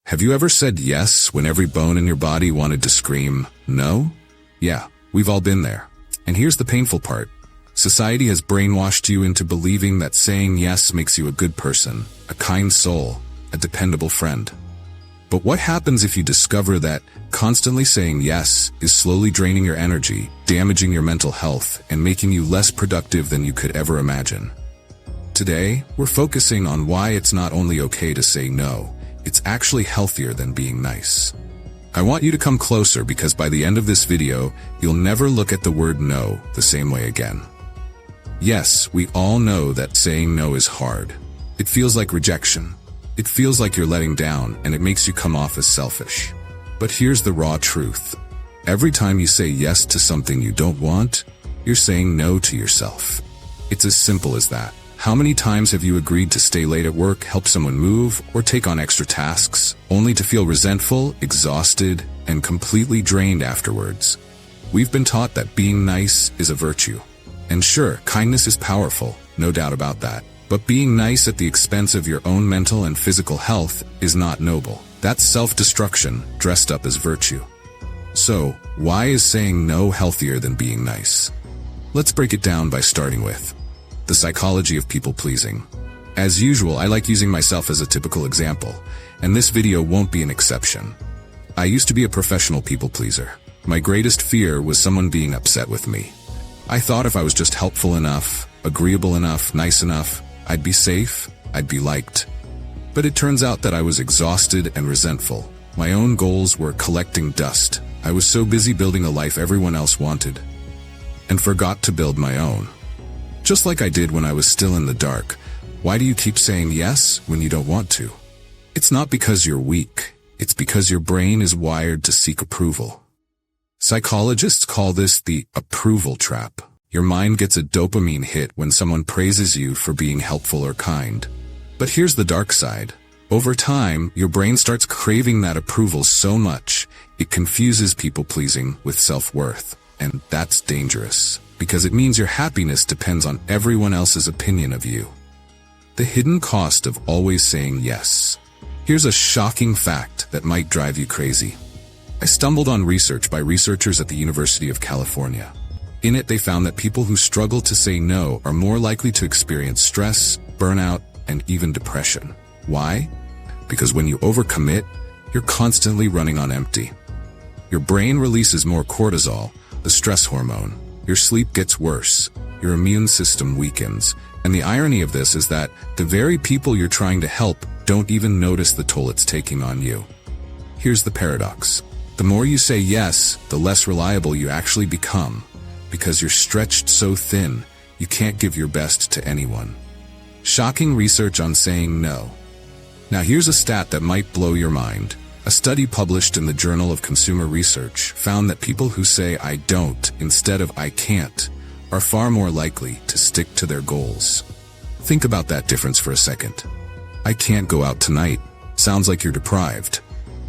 Have you ever said yes when every bone in your body wanted to scream no? Yeah, we've all been there. And here's the painful part. Society has brainwashed you into believing that saying yes makes you a good person, a kind soul, a dependable friend. But what happens if you discover that constantly saying yes is slowly draining your energy, damaging your mental health, and making you less productive than you could ever imagine? Today, we're focusing on why it's not only okay to say no, it's actually healthier than being nice. I want you to come closer because by the end of this video, you'll never look at the word no the same way again. Yes, we all know that saying no is hard. It feels like rejection. It feels like you're letting down, and it makes you come off as selfish. But here's the raw truth. Every time you say yes to something you don't want, you're saying no to yourself. It's as simple as that. How many times have you agreed to stay late at work, help someone move, or take on extra tasks, only to feel resentful, exhausted, and completely drained afterwards? We've been taught that being nice is a virtue. And sure, kindness is powerful, no doubt about that. But being nice at the expense of your own mental and physical health is not noble. That's self-destruction dressed up as virtue. So, why is saying no healthier than being nice? Let's break it down by starting with the psychology of people-pleasing. As usual, I like using myself as a typical example, and this video won't be an exception. I used to be a professional people-pleaser. My greatest fear was someone being upset with me. I thought if I was just helpful enough, agreeable enough, nice enough, I'd be safe, I'd be liked. But it turns out that I was exhausted and resentful. My own goals were collecting dust. I was so busy building a life everyone else wanted, and forgot to build my own. Just like I did when I was still in the dark. Why do you keep saying yes when you don't want to? It's not because you're weak. It's because your brain is wired to seek approval. Psychologists call this the approval trap. Your mind gets a dopamine hit when someone praises you for being helpful or kind. But here's the dark side. Over time, your brain starts craving that approval so much, it confuses people-pleasing with self-worth. And that's dangerous, because it means your happiness depends on everyone else's opinion of you. The hidden cost of always saying yes. Here's a shocking fact that might drive you crazy. I stumbled on research by researchers at the University of California. In it, they found that people who struggle to say no are more likely to experience stress, burnout, and even depression. Why? Because when you overcommit, you're constantly running on empty. Your brain releases more cortisol, the stress hormone. Your sleep gets worse. Your immune system weakens. And the irony of this is that the very people you're trying to help don't even notice the toll it's taking on you. Here's the paradox. The more you say yes, the less reliable you actually become. Because you're stretched so thin, you can't give your best to anyone. Shocking research on saying no. Now here's a stat that might blow your mind. A study published in the Journal of Consumer Research found that people who say I don't instead of I can't are far more likely to stick to their goals. Think about that difference for a second. I can't go out tonight. Sounds like you're deprived.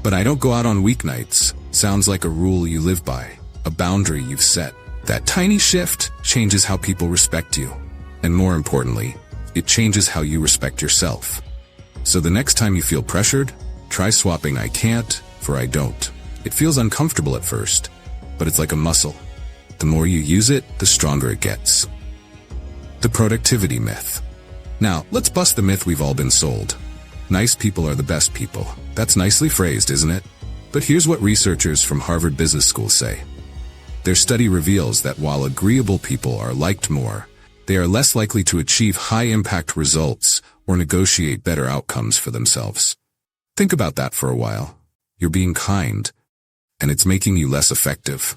But I don't go out on weeknights. Sounds like a rule you live by, a boundary you've set. That tiny shift changes how people respect you. And more importantly, it changes how you respect yourself. So the next time you feel pressured, try swapping I can't for I don't. It feels uncomfortable at first, but it's like a muscle. The more you use it, the stronger it gets. The productivity myth. Now, let's bust the myth we've all been sold. Nice people are the best people. That's nicely phrased, isn't it? But here's what researchers from Harvard Business School say. Their study reveals that while agreeable people are liked more, they are less likely to achieve high-impact results or negotiate better outcomes for themselves. Think about that for a while. You're being kind, and it's making you less effective.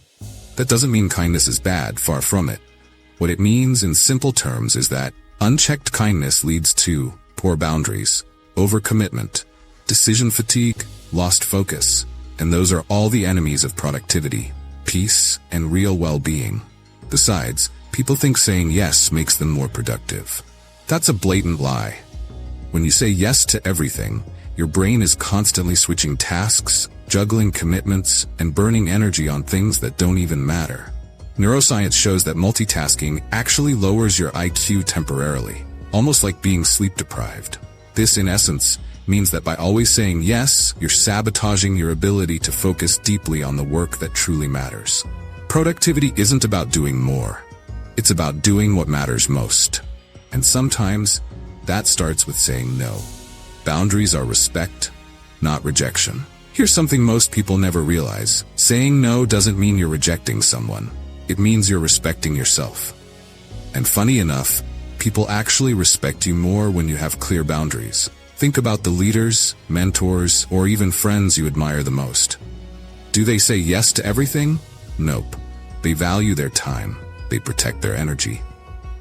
That doesn't mean kindness is bad, far from it. What it means in simple terms is that unchecked kindness leads to poor boundaries, overcommitment, decision fatigue, lost focus, and those are all the enemies of productivity, peace, and real well-being. Besides, people think saying yes makes them more productive. That's a blatant lie. When you say yes to everything, your brain is constantly switching tasks, juggling commitments, and burning energy on things that don't even matter. Neuroscience shows that multitasking actually lowers your IQ temporarily, almost like being sleep deprived. This, in essence, means that by always saying yes, you're sabotaging your ability to focus deeply on the work that truly matters. Productivity isn't about doing more. It's about doing what matters most. And sometimes, that starts with saying no. Boundaries are respect, not rejection. Here's something most people never realize. Saying no doesn't mean you're rejecting someone. It means you're respecting yourself. And funny enough, people actually respect you more when you have clear boundaries. Think about the leaders, mentors, or even friends you admire the most. Do they say yes to everything? Nope. They value their time. They protect their energy.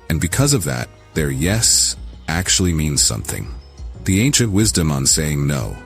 And because of that, their yes actually means something. The ancient wisdom on saying no.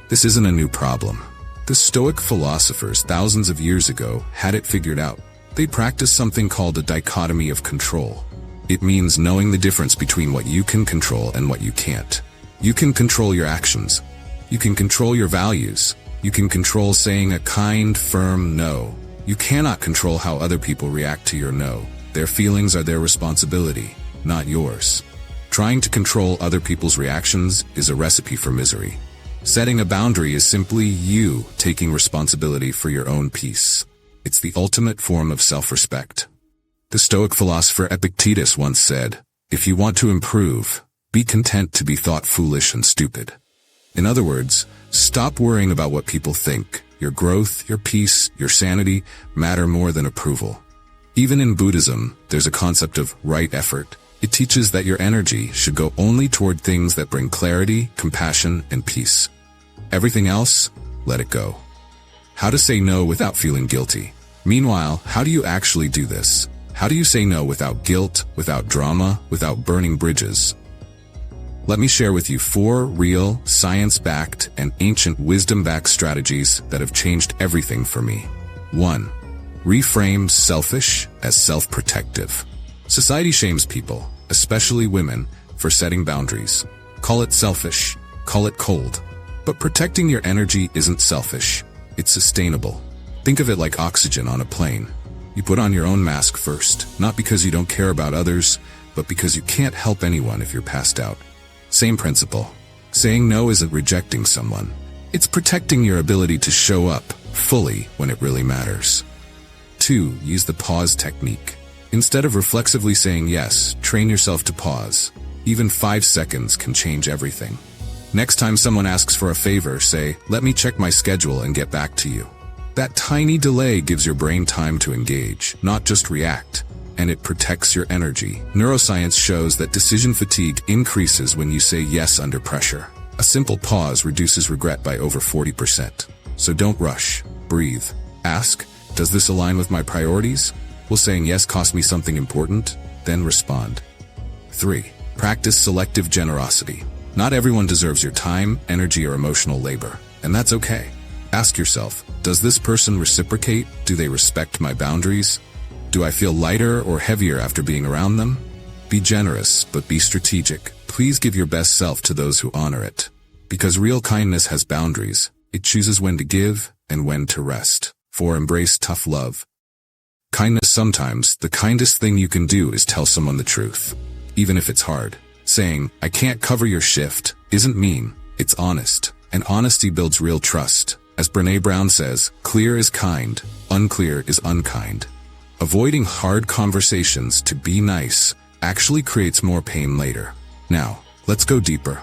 This isn't a new problem. The Stoic philosophers thousands of years ago had it figured out. They practiced something called a dichotomy of control. It means knowing the difference between what you can control and what you can't. You can control your actions. You can control your values. You can control saying a kind, firm no. You cannot control how other people react to your no. Their feelings are their responsibility, not yours. Trying to control other people's reactions is a recipe for misery. Setting a boundary is simply you taking responsibility for your own peace. It's the ultimate form of self-respect. The Stoic philosopher Epictetus once said, "If you want to improve, be content to be thought foolish and stupid." In other words, stop worrying about what people think. Your growth, your peace, your sanity matter more than approval. Even in Buddhism, there's a concept of right effort. It teaches that your energy should go only toward things that bring clarity, compassion, and peace. Everything else, let it go. How to say no without feeling guilty. Meanwhile, how do you actually do this? How do you say no without guilt, without drama, without burning bridges? Let me share with you 4 real, science-backed, and ancient wisdom-backed strategies that have changed everything for me. 1. Reframe selfish as self-protective. Society shames people, especially women, for setting boundaries. Call it selfish, call it cold. But protecting your energy isn't selfish, it's sustainable. Think of it like oxygen on a plane. You put on your own mask first, not because you don't care about others, but because you can't help anyone if you're passed out. Same principle. Saying no isn't rejecting someone. It's protecting your ability to show up fully when it really matters. 2. Use the pause technique. Instead of reflexively saying yes, train yourself to pause. Even 5 seconds can change everything. Next time someone asks for a favor, say, "Let me check my schedule and get back to you." That tiny delay gives your brain time to engage, not just react, and it protects your energy. Neuroscience shows that decision fatigue increases when you say yes under pressure. A simple pause reduces regret by over 40%. So don't rush. Breathe. Ask, does this align with my priorities? Will saying yes cost me something important? Then respond. 3. Practice selective generosity. Not everyone deserves your time, energy, or emotional labor, and that's okay. Ask yourself, does this person reciprocate? Do they respect my boundaries? Do I feel lighter or heavier after being around them? Be generous, but be strategic. Please give your best self to those who honor it. Because real kindness has boundaries. It chooses when to give and when to rest. 4. Embrace tough love. Kindness sometimes, the kindest thing you can do is tell someone the truth. Even if it's hard. Saying, "I can't cover your shift," isn't mean, it's honest. And honesty builds real trust. As Brené Brown says, clear is kind, unclear is unkind. Avoiding hard conversations to be nice actually creates more pain later. Now, let's go deeper.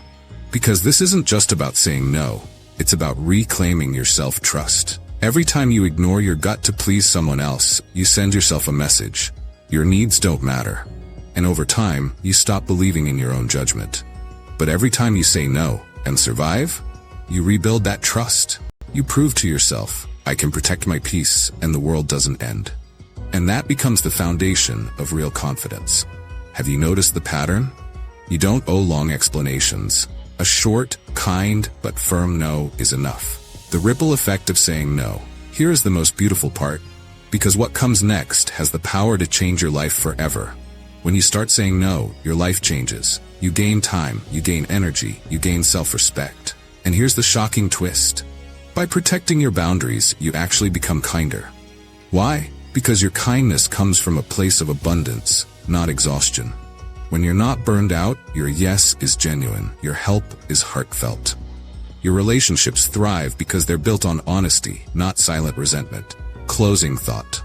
Because this isn't just about saying no, it's about reclaiming your self-trust. Every time you ignore your gut to please someone else, you send yourself a message. Your needs don't matter. And over time, you stop believing in your own judgment. But every time you say no and survive, you rebuild that trust. You prove to yourself, I can protect my peace and the world doesn't end. And that becomes the foundation of real confidence. Have you noticed the pattern? You don't owe long explanations. A short, kind, but firm no is enough. The ripple effect of saying no. Here is the most beautiful part. Because what comes next has the power to change your life forever. When you start saying no, your life changes. You gain time, you gain energy, you gain self-respect. And here's the shocking twist. By protecting your boundaries, you actually become kinder. Why? Because your kindness comes from a place of abundance, not exhaustion. When you're not burned out, your yes is genuine, your help is heartfelt. Your relationships thrive because they're built on honesty, not silent resentment. Closing thought.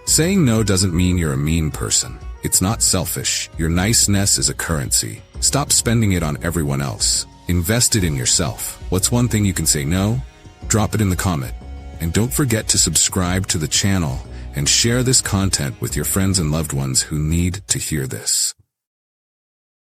Saying no doesn't mean you're a mean person. It's not selfish. Your niceness is a currency. Stop spending it on everyone else. Invest it in yourself. What's one thing you can say no? Drop it in the comment. And don't forget to subscribe to the channel and share this content with your friends and loved ones who need to hear this.